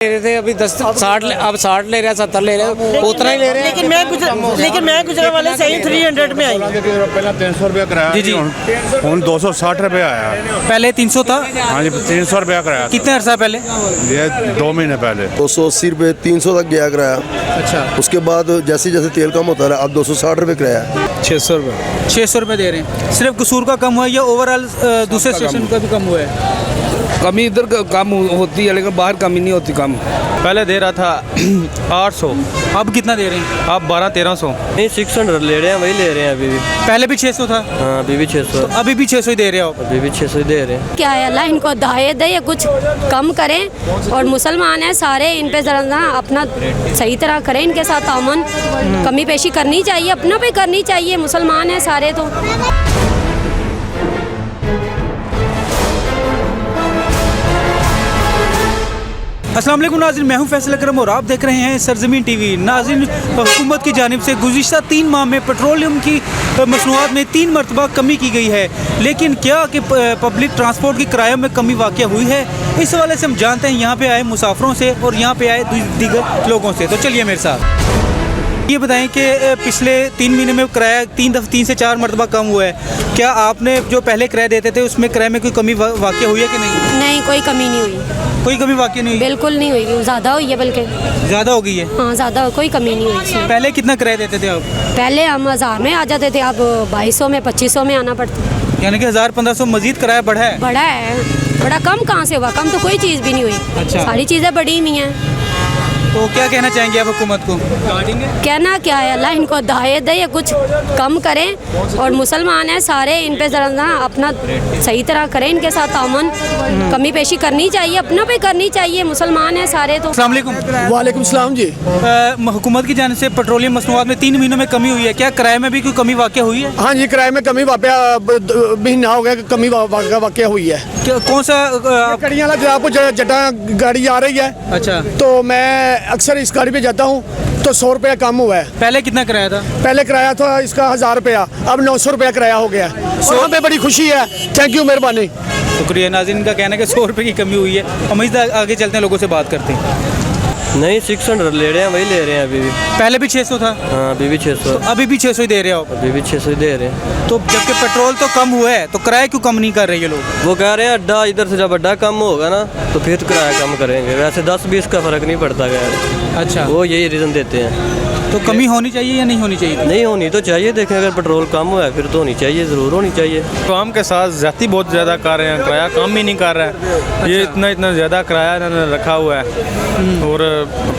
ले रहे थे अभी 10-60 अब 60 ले रहे हैं 70 ले रहे हैं उतना ही ले रहे हैं। लेकिन मैं गुजरा वाले से ही 300 में आई। पहले 300 रुपया कराया जी जी। हूँ 260 रुपया आया। पहले 300 था। हाँ जी 300 रुपया कराया। कितने अरसा पहले? ये 2 महीने पहले 280 रुपये 300 तक गया किराया। अच्छा। उसके बाद जैसे जैसे तेल कम होता रहा अब 260 रुपये किराया। 600 रुपये 600 रुपये दे रहे हैं। सिर्फ कसूर का कम हुआ है या ओवरऑल दूसरे स्टेशन का भी कम हुआ है? कमी इधर कम होती है लेकिन बाहर कमी नहीं होती कम। पहले दे रहा था 800, अब कितना दे रहे हैं? अब 1200-1300। नहीं 600 ले रहे हैं, वही ले रहे हैं अभी भी। पहले भी 600 था। हाँ अभी भी 600। तो अभी भी 600 ही दे रहे हो? अभी भी 600 ही दे रहे हैं। क्या है अल्लाह इनको हिदायत दे या कुछ कम करें। और मुसलमान हैं सारे, इन पे जरा ना अपना सही तरह करें, इनके साथ अमन कमी पेशी करनी चाहिए, अपना पे करनी चाहिए। मुसलमान हैं सारे तो। अस्सलाम वालेकुम नाज़रीन, मैं हूं फैसल अकरम और आप देख रहे हैं सरजमीन टीवी। नाज़रीन, हुकूमत की जानिब से गुज़िश्ता 3 माह में पेट्रोलियम की मसनूआत में 3 मरतबा कमी की गई है, लेकिन क्या कि पब्लिक ट्रांसपोर्ट की किरायों में कमी वाक़या हुई है? इस हवाले से हम जानते हैं यहाँ पे आए मुसाफिरों से और यहाँ पे आए दीगर लोगों से। तो चलिए मेरे साथ। ये बताएं कि पिछले 3 महीने में किराया 3 से 4 मरतबा कम हुआ है। क्या आपने जो पहले किराया देते थे उसमें किराए में कोई कमी वाक़या हुई है कि नहीं? नहीं कोई कमी नहीं हुई। कोई कमी वाक़या नहीं हुई? बिल्कुल नहीं हुई, ज़्यादा हुई है बल्कि। ज़्यादा हो गई है? हाँ ज़्यादा, कोई कमी नहीं हुई इसमें। पहले कितना किराया देते थे आप? पहले हम 1000 में आ जाते थे, अब 2200 में 2500 में आना पड़ता है। यानी कि 1000-1500 मजीद किराया बढ़ा है? बड़ा है। बड़ा कम कहाँ से हुआ? कम तो कोई चीज़ भी नहीं हुई। अच्छा। सारी चीज़ें बढ़ी हुई हैं। तो क्या कहना चाहेंगे आप हुकूमत को? कहना क्या है अल्लाह इनको हिदायत दे या कुछ कम करें। और मुसलमान हैं सारे, इन पे जरा ना अपना सही तरह करें, इनके साथ अमन कमी पेशी करनी चाहिए, अपना पे करनी चाहिए। मुसलमान हैं सारे तो। अस्सलाम वालेकुम। वालेकुम सलाम जी। हुकूमत की जानिब से पेट्रोलियम मसनूआत में 3 महीनों में कमी हुई है, क्या किराए में भी कोई कमी वाक़या हुई है? हाँ जी, किराए में कमी महीना हो गया, कमी वाक़या हुई है। कौन सा? कड़ियाँ वाला जब आपको जटा गाड़ी आ रही है, अच्छा। तो मैं अक्सर इस गाड़ी पे जाता हूँ, तो 100 रुपया कम हुआ है। पहले कितना किराया था? पहले किराया था इसका 1000 रुपया, अब 900 रुपया किराया हो गया। वहाँ पे बड़ी खुशी है। थैंक यू, मेहरबानी। शुक्रिया। नाज़रीन का कहना है कि 100 रुपये की कमी हुई है। हम इस आगे चलते हैं, लोगों से बात करते हैं। नहीं 600 ले रहे हैं, वही ले रहे हैं अभी भी। पहले भी 600 था। हाँ अभी भी 600। तो अभी भी 600 ही दे रहे हो? अभी भी 600 ही दे रहे हैं। तो जबकि पेट्रोल तो कम हुआ है, तो किराया क्यों कम नहीं कर रहे ये लोग? वो कह रहे हैं अड्डा इधर से जब अड्डा कम होगा ना तो फिर किराया कम करेंगे, वैसे 10-20 का फ़र्क नहीं पड़ता गया। अच्छा। वो यही रीज़न देते हैं। तो कमी होनी चाहिए या नहीं होनी चाहिए? नहीं होनी तो चाहिए। देखें अगर पेट्रोल कम हुआ है फिर तो होनी चाहिए, ज़रूर होनी चाहिए। काम के साथ ज़्यादा बहुत ज़्यादा कर रहे हैं, किराया कम ही नहीं कर रहा है। ये इतना ज़्यादा किराया इन्होंने रखा हुआ है और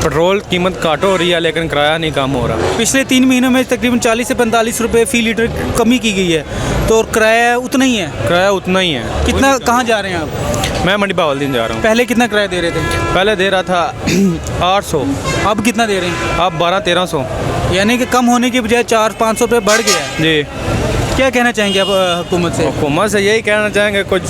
पेट्रोल कीमत काट हो रही है लेकिन किराया नहीं कम हो रहा। पिछले 3 महीनों में तकरीबन 40 से 45 रुपये फ़ी लीटर कमी की गई है, तो किराया उतना ही है? किराया उतना ही है। कितना? कहाँ जा रहे हैं आप? मैं मंडी बावलदीन जा रहा हूँ। पहले कितना किराया दे रहे थे? पहले दे रहा था 800, अब कितना दे रहे हैं? अब 1200-1300। यानी कि कम होने के बजाय 400-500 रुपये बढ़ गया है। जी। क्या कहना चाहेंगे आप हुकूमत से? हुकूमत से यही कहना चाहेंगे कुछ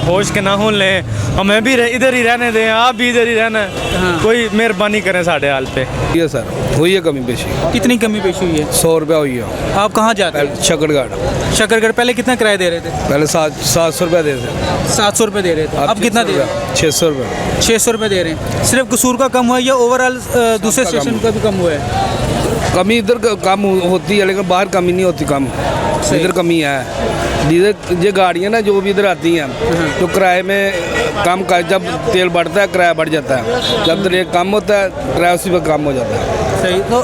होश के नाखून लें, हमें भी इधर ही रहने दें, आप भी इधर ही रहना। हाँ। कोई मेहरबानी करें साढ़े हाल पे। ये सर हुई है कमी पेशी। कितनी कमी पेशी हुई है? 100 रुपया हुई है। आप कहाँ जाते हैं? शकरगढ़। शकरगढ़। पहले कितना किराया दे रहे थे? पहले 700 रुपया देते थे। 700 रुपये दे रहे थे, अब कितना दे रहे हैं? 600 रुपये 600 रुपये दे रहे हैं। सिर्फ कसूर का कम हुआ है या ओवरऑल दूसरे स्टेशन का भी कम हुआ है? कमी इधर कम होती है लेकिन बाहर कमी नहीं होती कम। इधर कमी है। ये गाड़ियाँ ना जो भी इधर आती हैं तो किराए में कम कर, जब तेल बढ़ता है किराया बढ़ जाता है, जब रेट कम होता है किराया उसी पर कम हो जाता है। सही। तो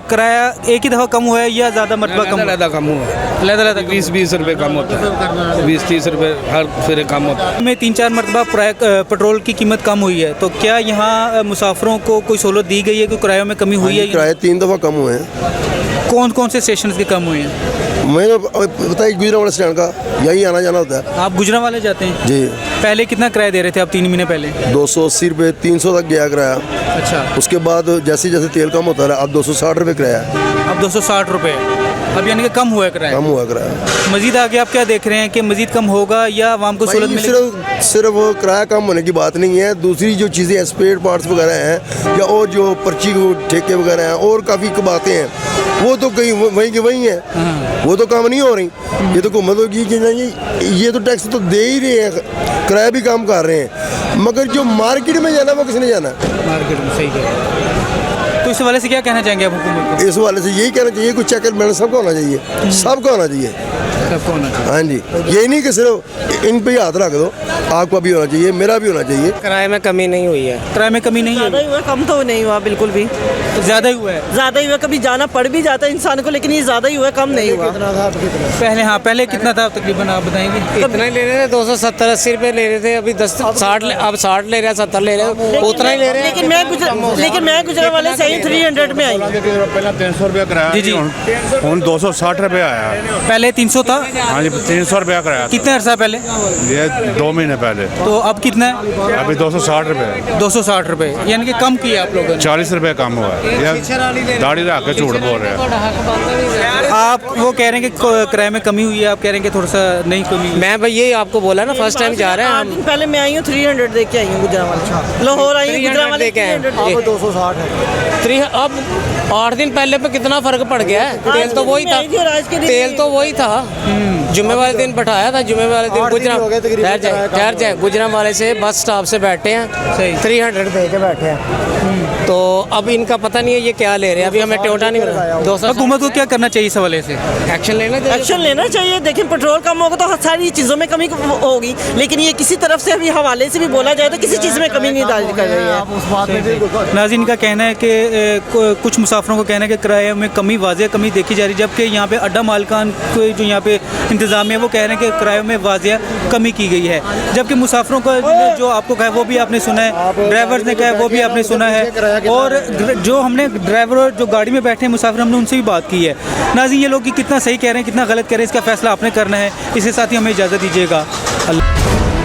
किराया एक ही दफ़ा कम हुआ है या ज़्यादा मरतबा कम? ज़्यादा कम हुआ है। लहदा 20 रुपये कम होता है। 20-30 रुपये हर फिर कम होता है। में 3-4 मरतबा पेट्रोल की कीमत कम हुई है, तो क्या यहाँ मुसाफिरों को कोई सहूलत दी गई है? कोई किरायों में कमी हुई है? किराए 3 दफ़ा कम हुए हैं। कौन कौन से स्टेशन के कम हुए हैं? मैं तो बताइए गुजरावाला स्टैंड का यही आना जाना होता है। आप गुजरावाले जाते हैं? जी। पहले कितना किराया दे रहे थे आप 3 महीने पहले? 280 रुपये 300 तक गया किराया। अच्छा। उसके बाद जैसे जैसे तेल कम होता रहा अब 260 रुपये किराया। अब 260 रुपये, अब यानी कि कम हुआ है किराया? कम हुआ किराया। मजीद आगे आप क्या देख रहे हैं कि मजीद कम होगा या आवाम को सहूलत मिलेगी? सिर्फ किराया कम होने की बात नहीं है, दूसरी जो चीज़ें स्पेयर पार्ट्स वगैरह हैं या और जो पर्ची ठेके वगैरह हैं और काफ़ी बातें हैं वो तो कहीं वहीं के वहीं है, वो तो काम नहीं हो रही। ये तो हुकूमत होगी कि नहीं, ये तो टैक्स तो दे ही रहे हैं, किराया भी काम कर रहे हैं, मगर जो मार्केट में जाना वो किसने जाना? मार्केट में, सही कह रहे हैं। तो इस हवाले से क्या कहना चाहेंगे आप हुकूमत इस वाले से यही कहना चाहिए, कुछ चेक एंड बैलेंस सबको होना चाहिए, सबको होना चाहिए। सबको होना चाहिए। हाँ जी, यही नहीं कि सिर्फ इन पे ही हाथ रख दो, आपका भी होना चाहिए, मेरा भी होना चाहिए। किराए में कमी नहीं हुई है। किराए में कमी नहीं ज़्यादा है, ही हुआ, कम तो नहीं हुआ बिल्कुल भी। ज़्यादा ही हुआ है। ज़्यादा ही हुआ, कभी जाना पड़ भी जाता है इंसान को, लेकिन ये ज़्यादा ही हुआ, कम नहीं हुआ। पहले, हाँ पहले कितना था तकरीबन, आप बताएंगे? इतना ही ले रहे थे, 270-80 रुपए ले रहे थे, अभी 60 अब 60 ले रहे हैं, 70 ले रहे हैं, उतना ही ले रहे हैं। लेकिन मैं गुजरा वाले से ही 300 में आई। पहले 300 रुपया किराया जी, जी। ਹੁਣ 260 रुपया आया। पहले 300 था, हाँ जी, 300 रुपया किराया था। कितने अरसा पहले? ये 2 महीने पहले। तो अब कितना है? अभी 260 रुपये, 260 रुपए, यानी कि कम किया आप लोगों ने। 40 रुपये कम हुआ है। ये दाढ़ी रख के झूठ बोल रहे हैं। आप वो कह रहे हैं कि किराए में कमी हुई है, आप कह रहे हैं कि थोड़ा सा नहीं कमी हुई। मैं भाई यही आपको बोला ना, फर्स्ट टाइम जा रहे हैं 8 हम। दिन पहले मैं आई हूँ, 300 दे के आई हूँ गुजरा वाले। लाहौर आई हूँ, गुजरा 300 वाले दे के आए। 300 260 है। अब 8 दिन पहले पे कितना फर्क पड़ गया है? तेल तो वही था, तेल तो वही था। जुम्मे वाले दिन बैठाया था, जुम्मे वाले दिन गुजरा ठहर जाए गुजरा वाले से बस स्टॉप से बैठे हैं, 300 दे के बैठे हैं। तो अब इनका पता नहीं है ये क्या ले रहे हैं, अभी हमें टोटा नहीं मिला। 200 हुकूमत को क्या करना चाहिए इस हवाले से? एक्शन लेना चाहिए। एक्शन लेना चाहिए। देखिए, पेट्रोल कम होगा तो सारी चीज़ों में कमी होगी, लेकिन ये किसी तरफ से अभी हवाले से भी बोला जाए तो किसी चीज़ में कमी नहीं डाल कर रही है। नाज़रीन का कहना है कि कुछ मुसाफिरों को कहना है कि किराए में कमी, वाज़ेह कमी देखी जा रही है, जबकि यहाँ पे अड्डा मालिकान को जो यहाँ पे इंतज़ाम है वो कह रहे हैं कि किराए में वाज़ेह कमी की गई है, जबकि मुसाफिरों का जो आपको कहा वो भी आपने सुना है, ड्राइवर्स ने कहा वो भी आपने सुना है, और जो हमने ड्राइवर जो गाड़ी में बैठे हैं मुसाफिर, हमने उनसे भी बात की है। नाज़रीन, ये लोग कि कितना सही कह रहे हैं कितना गलत कह रहे हैं, इसका फैसला आपने करना है। इसके साथ ही हमें इजाज़त दीजिएगा। अल्लाह।